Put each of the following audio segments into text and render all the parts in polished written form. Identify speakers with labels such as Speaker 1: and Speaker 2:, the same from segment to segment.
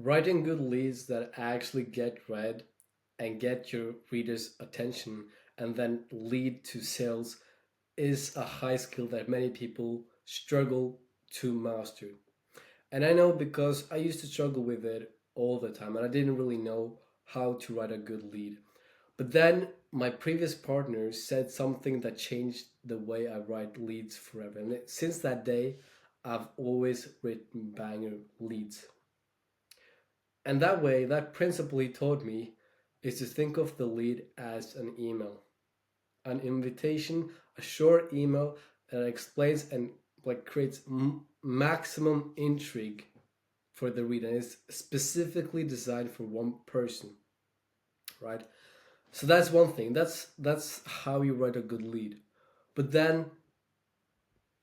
Speaker 1: Writing good leads that actually get read and get your readers' attention and then lead to sales is a high skill that many people struggle to master. And I know because I used to struggle with it all the time and I didn't really know how to write a good lead. But then my previous partner said something that changed the way I write leads forever. And since that day, I've always written banger leads. And that way, that principle he taught me is to think of the lead as an email, an invitation, a short email that explains and like creates maximum intrigue for the reader and is specifically designed for one person, right? So that's one thing. That's how you write a good lead. But then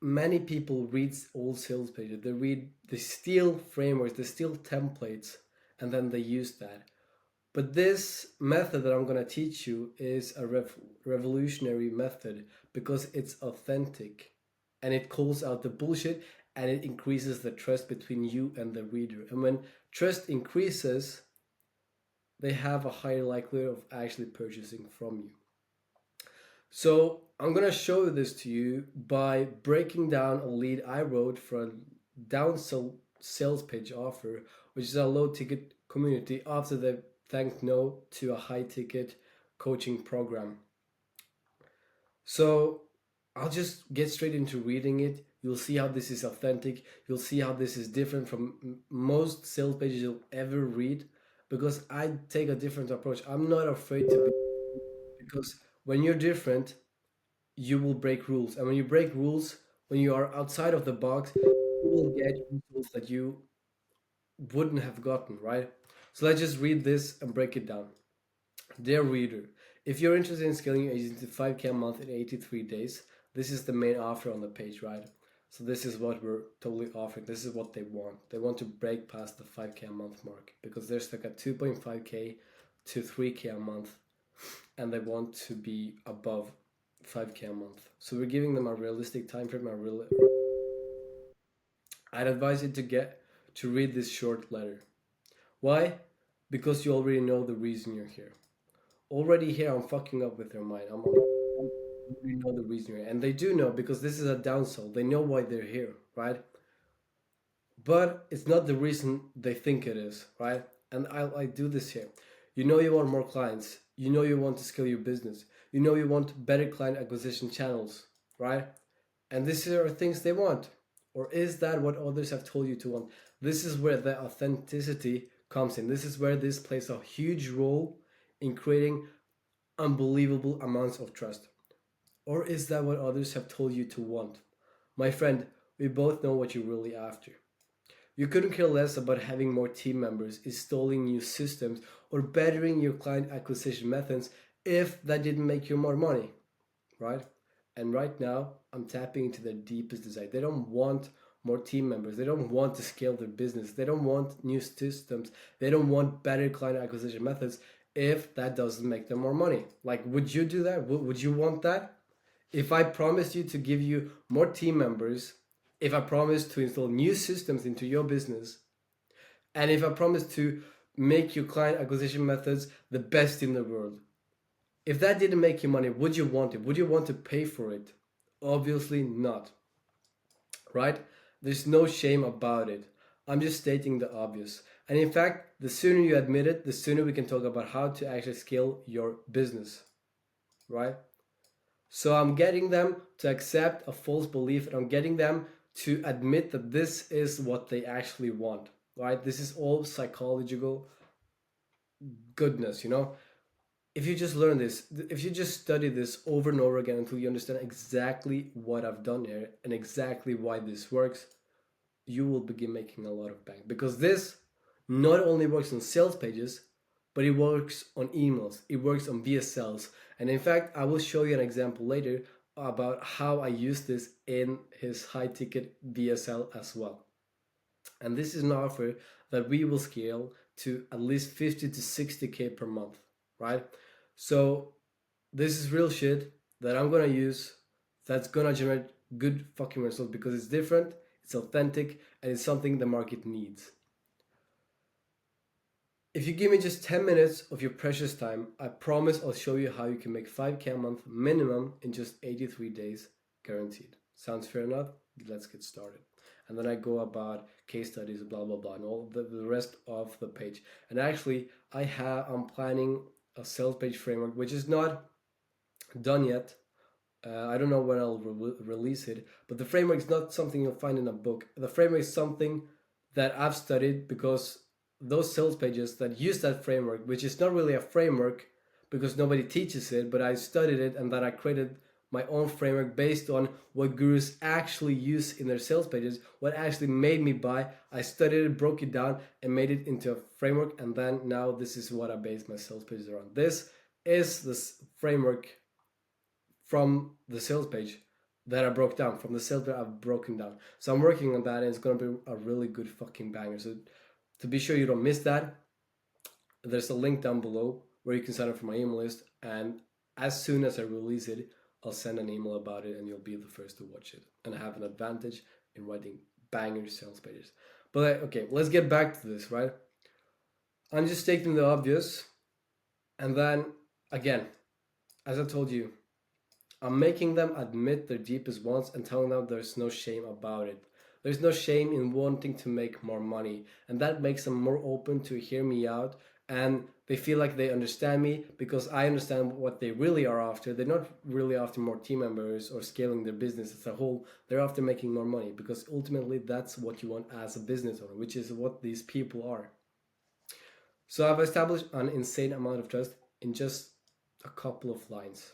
Speaker 1: many people read old sales pages. They steal frameworks, they steal templates, and then they use that. But this method that I'm going to teach you is a revolutionary method because it's authentic and it calls out the bullshit and it increases the trust between you and the reader. And when trust increases, they have a higher likelihood of actually purchasing from you. So I'm going to show this to you by breaking down a lead I wrote for a downsell sales page offer, which is a low ticket community after they thanked no to a high ticket coaching program. So I'll just get straight into reading it. You'll see how this is authentic. You'll see how this is different from most sales pages you'll ever read because I take a different approach. I'm not afraid to be because when you're different, you will break rules. And when you break rules, when you are outside of the box, you will get results that you wouldn't have gotten, right? So let's just read this and break it down. Dear reader, if you're interested in scaling your agency to 5K a month in 83 days, this is the main offer on the page, right? So this is what we're totally offering. This is what they want. They want to break past the 5K a month mark because they're stuck at 2.5K to 3K a month and they want to be above 5K a month. So we're giving them a realistic time frame. I'd advise you to read this short letter. Why? Because you already know the reason you're here. Already here, I'm fucking up with their mind. You know the reason you're here. And they do know because this is a downsell. They know why they're here, right? But it's not the reason they think it is, right? And I do this here. You know you want more clients. You know you want to scale your business. You know you want better client acquisition channels, right? And these are things they want. Or is that what others have told you to want? This is where the authenticity comes in. This is where this plays a huge role in creating unbelievable amounts of trust. Or is that what others have told you to want? My friend, we both know what you're really after. You couldn't care less about having more team members, installing new systems, or bettering your client acquisition methods if that didn't make you more money, right? And right now, I'm tapping into their deepest desire. They don't want more team members. They don't want to scale their business. They don't want new systems. They don't want better client acquisition methods if that doesn't make them more money. Like, would you do that? Would you want that? If I promised you to give you more team members, if I promised to install new systems into your business, and if I promised to make your client acquisition methods the best in the world, if that didn't make you money, would you want it? Would you want to pay for it? Obviously not, right? There's no shame about it. I'm just stating the obvious. And in fact, the sooner you admit it, the sooner we can talk about how to actually scale your business, right? So I'm getting them to accept a false belief and I'm getting them to admit that this is what they actually want, right? This is all psychological goodness, you know? If you just learn this, if you just study this over and over again until you understand exactly what I've done here and exactly why this works, you will begin making a lot of bank. Because this not only works on sales pages, but it works on emails, it works on VSLs. And in fact, I will show you an example later about how I use this in his high ticket VSL as well. And this is an offer that we will scale to at least 50 to 60K per month, right? So this is real shit that I'm gonna use that's gonna generate good fucking results because it's different, it's authentic, and it's something the market needs. If you give me just 10 minutes of your precious time, I promise I'll show you how you can make 5K a month minimum in just 83 days, guaranteed. Sounds fair enough? Let's get started. And then I go about case studies, blah, blah, blah, and all the rest of the page. And actually, I'm planning a sales page framework, which is not done yet. I don't know when I'll release it, but the framework is not something you'll find in a book. The framework is something that I've studied, because those sales pages that use that framework, which is not really a framework because nobody teaches it, but I studied it, and that I created my own framework based on what gurus actually use in their sales pages, what actually made me buy. I studied it, broke it down, and made it into a framework, and then now this is what I base my sales pages around. This is this framework from the sales page that I broke down, from the sales page I've broken down. So I'm working on that, and it's gonna be a really good fucking banger. So to be sure you don't miss that, there's a link down below where you can sign up for my email list, and as soon as I release it, I'll send an email about it, and you'll be the first to watch it. And I have an advantage in writing banger sales pages. But okay, let's get back to this, right? I'm just stating the obvious, and then again, as I told you, I'm making them admit their deepest wants and telling them there's no shame about it. There's no shame in wanting to make more money, and that makes them more open to hear me out, and they feel like they understand me because I understand what they really are after. They're not really after more team members or scaling their business as a whole. They're after making more money, because ultimately that's what you want as a business owner, which is what these people are. So I've established an insane amount of trust in just a couple of lines.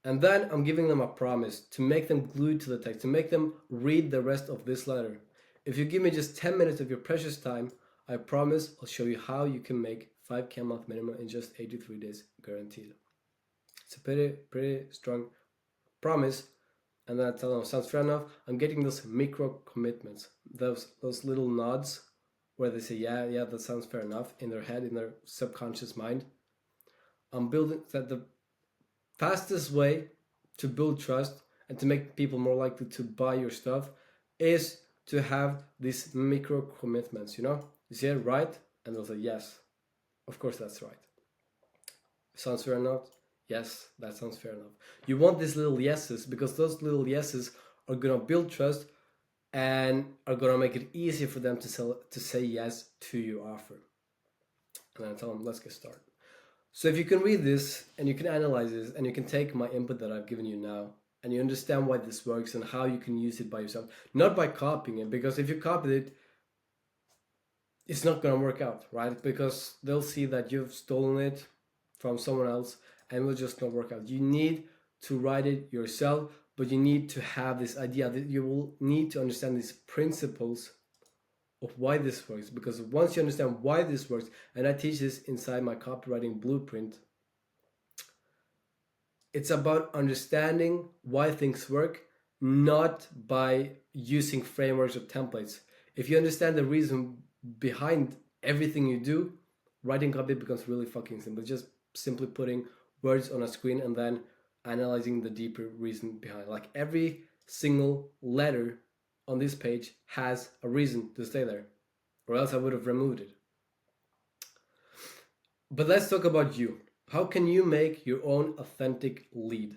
Speaker 1: And then I'm giving them a promise to make them glued to the text, to make them read the rest of this letter. If you give me just 10 minutes of your precious time, I promise I'll show you how you can make 5K a month minimum in just 83 days, guaranteed. It's a pretty strong promise. And then I tell them, sounds fair enough. I'm getting those micro commitments, those little nods where they say, yeah, that sounds fair enough, in their head, in their subconscious mind. I'm building that. The fastest way to build trust and to make people more likely to buy your stuff is to have these micro commitments, you know? You say, right? And they'll say, yes, of course that's right. Sounds fair enough? Yes, that sounds fair enough. You want these little yeses, because those little yeses are gonna build trust and are gonna make it easier for them to say yes to your offer. And then I tell them, let's get started. So if you can read this and you can analyze this and you can take my input that I've given you now, and you understand why this works and how you can use it by yourself, not by copying it, because if you copy it, it's not going to work out, right? Because they'll see that you've stolen it from someone else, and it will just not work out. You need to write it yourself, but you need to have this idea that you will need to understand these principles of why this works, because once you understand why this works, and I teach this inside my copywriting blueprint, it's about understanding why things work, not by using frameworks or templates. If you understand the reason behind everything you do, writing copy becomes really fucking simple. Just simply putting words on a screen and then analyzing the deeper reason behind. Like every single letter on this page has a reason to stay there, or else I would have removed it. But let's talk about you. How can you make your own authentic lead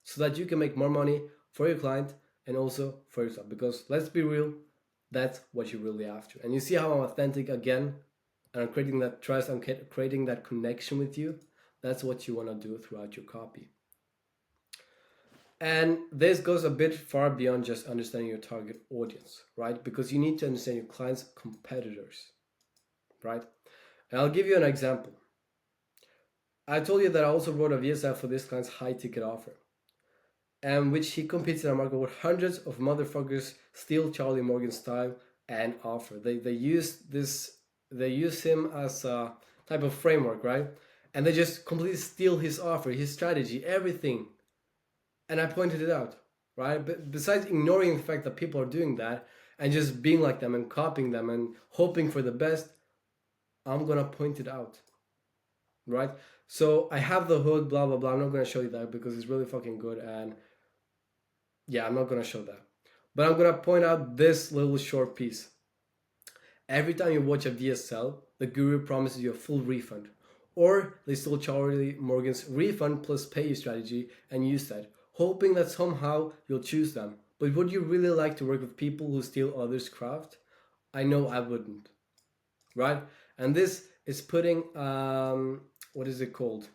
Speaker 1: so that you can make more money for your client and also for yourself? Because let's be real, that's what you're really after. And you see how I'm authentic again, and I'm creating that trust, I'm creating that connection with you. That's what you want to do throughout your copy. And this goes a bit far beyond just understanding your target audience, right? Because you need to understand your client's competitors, right? And I'll give you an example. I told you that I also wrote a VSF for this client's high ticket offer, and which he competes in a market where hundreds of motherfuckers steal Charlie Morgan style and offer. They use him as a type of framework, right? And they just completely steal his offer, his strategy, everything. And I pointed it out, right? But besides ignoring the fact that people are doing that and just being like them and copying them and hoping for the best, I'm gonna point it out, right? So I have the hook, blah, blah, blah. I'm not gonna show you that because it's really fucking good. And yeah, I'm not gonna show that. But I'm gonna point out this little short piece. Every time you watch a VSL, the guru promises you a full refund. Or they stole Charlie Morgan's refund plus pay strategy and use that, hoping that somehow you'll choose them. But would you really like to work with people who steal others' craft? I know I wouldn't, right? And this is putting what is it called?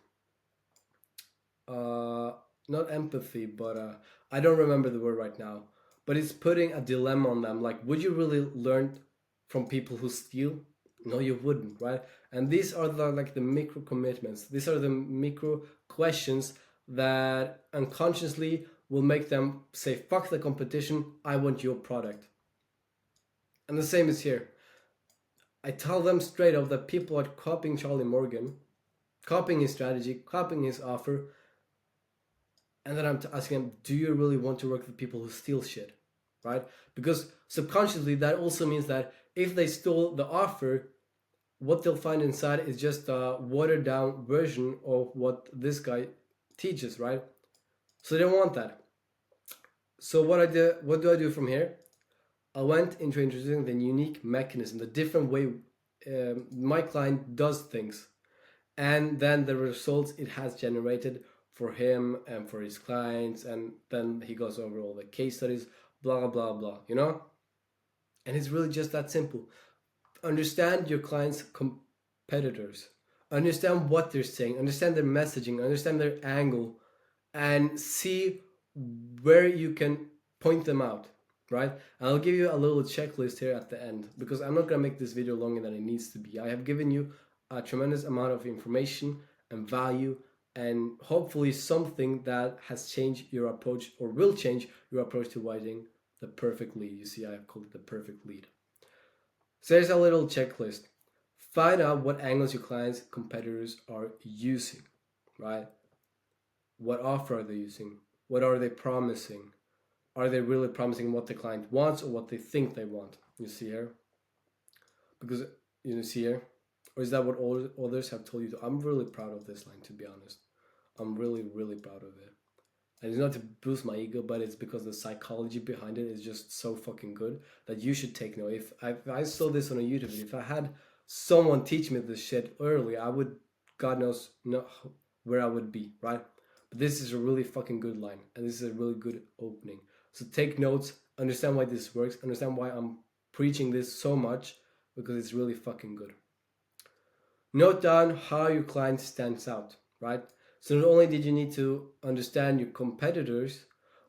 Speaker 1: Uh, Not empathy, but I don't remember the word right now. But it's putting a dilemma on them. Like, would you really learn from people who steal? No, you wouldn't, right? And these are the micro commitments. These are the micro questions that unconsciously will make them say, "Fuck the competition. I want your product." And the same is here. I tell them straight up that people are copying Charlie Morgan, copying his strategy, copying his offer, and then I'm asking them, do you really want to work with people who steal shit, right? Because subconsciously that also means that if they stole the offer, what they'll find inside is just a watered down version of what this guy teaches, right? So they don't want that. So what do I do from here? I went into introducing the unique mechanism, the different way my client does things, and then the results it has generated for him and for his clients, and then he goes over all the case studies, blah blah blah, you know. And it's really just that simple. Understand your clients' competitors, understand what they're saying, understand their messaging, understand their angle, and see where you can point them out, right? I'll give you a little checklist here at the end, because I'm not going to make this video longer than it needs to be. I have given you a tremendous amount of information and value, and hopefully something that has changed your approach or will change your approach to writing the perfect lead. You see, I have called it the perfect lead. So there's a little checklist. Find out what angles your clients' competitors are using, right? What offer are they using? What are they promising? Are they really promising what the client wants or what they think they want? You see here? Because you see here? Or is that what all others have told you? I'm really proud of this line, to be honest. I'm really, really proud of it. And it's not to boost my ego, but it's because the psychology behind it is just so fucking good that you should take note. If I saw this on a YouTube video, if I had someone teach me this shit early, I would, God knows, know where I would be, right? But this is a really fucking good line, and this is a really good opening. So take notes, understand why this works, understand why I'm preaching this so much, because it's really fucking good. Note down how your client stands out, right? So not only did you need to understand your competitors,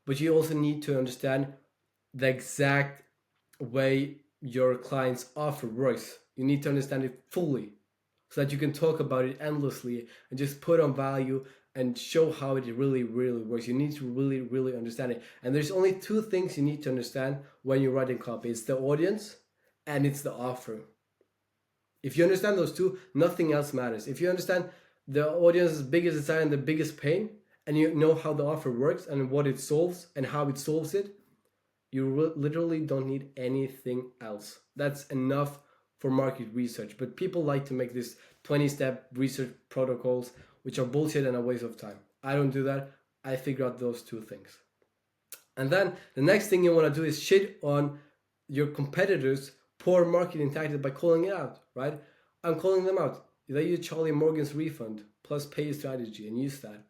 Speaker 1: but you also need to understand the exact way your client's offer works. You need to understand it fully so that you can talk about it endlessly and just put on value and show how it really, really works. You need to really, really understand it. And there's only two things you need to understand when you're writing copy. It's the audience and it's the offer. If you understand those two, nothing else matters. If you understand the audience's biggest desire and the biggest pain, and you know how the offer works and what it solves and how it solves it, you literally don't need anything else. That's enough for market research. But people like to make this 20-step research protocols, which are bullshit and a waste of time. I don't do that. I figure out those two things. And then the next thing you want to do is shit on your competitors' poor marketing tactics by calling it out, right? I'm calling them out. They use Charlie Morgan's refund plus pay strategy and use that.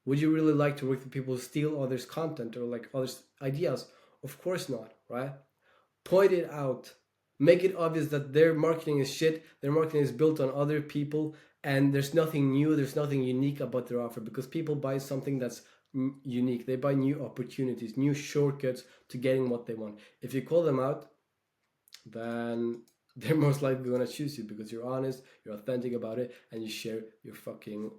Speaker 1: Would you really like to work with people who steal others' content or like others' ideas? Of course not, right? Point it out. Make it obvious that their marketing is shit, their marketing is built on other people, and there's nothing new, there's nothing unique about their offer, because people buy something that's unique. They buy new opportunities, new shortcuts to getting what they want. If you call them out, then they're most likely going to choose you because you're honest, you're authentic about it, and you share your fucking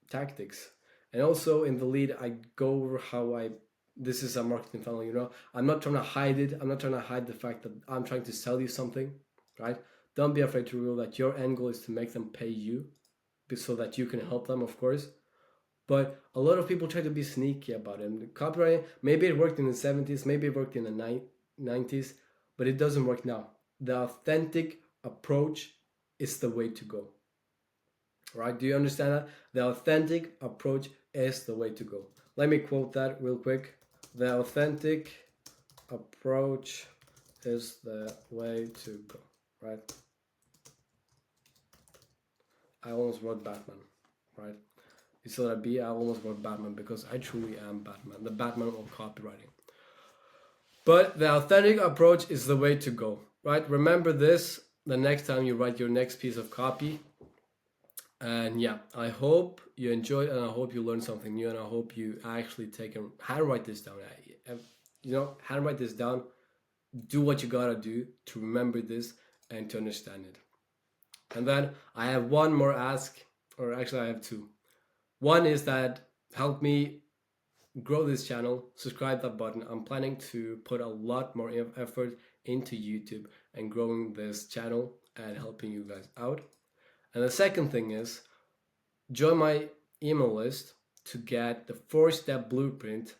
Speaker 1: tactics. And also in the lead, I go over how this is a marketing funnel, you know. I'm not trying to hide it. I'm not trying to hide the fact that I'm trying to sell you something, right? Don't be afraid to reveal that your end goal is to make them pay you so that you can help them, of course. But a lot of people try to be sneaky about it. And copywriting, maybe it worked in the 70s, maybe it worked in the 90s, but it doesn't work now. The authentic approach is the way to go. Right? Do you understand that? The authentic approach is the way to go. Let me quote that real quick. The authentic approach is the way to go. right? I almost wrote Batman, right? You saw that B, I almost wrote Batman because I truly am Batman, the Batman of copywriting. But the authentic approach is the way to go, right? Remember this the next time you write your next piece of copy. And yeah, I hope you enjoyed, and I hope you learned something new, and I hope you actually take and handwrite this down. Handwrite this down. Do what you gotta do to remember this and to understand it. And then I have one more ask, or actually I have two. One is that help me grow this channel, subscribe that button. I'm planning to put a lot more effort into YouTube and growing this channel and helping you guys out. And the second thing is join my email list to get the 4-step blueprint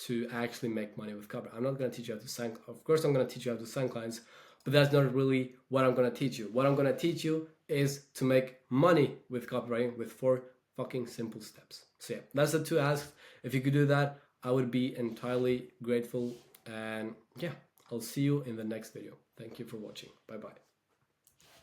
Speaker 1: to actually make money with copy. I'm not going to teach you how to sign. Of course, I'm going to teach you how to sign clients, but that's not really what I'm going to teach you. What I'm going to teach you is to make money with copywriting with 4 fucking simple steps. So yeah, that's the 2 asks. If you could do that, I would be entirely grateful. And yeah, I'll see you in the next video. Thank you for watching. Bye bye.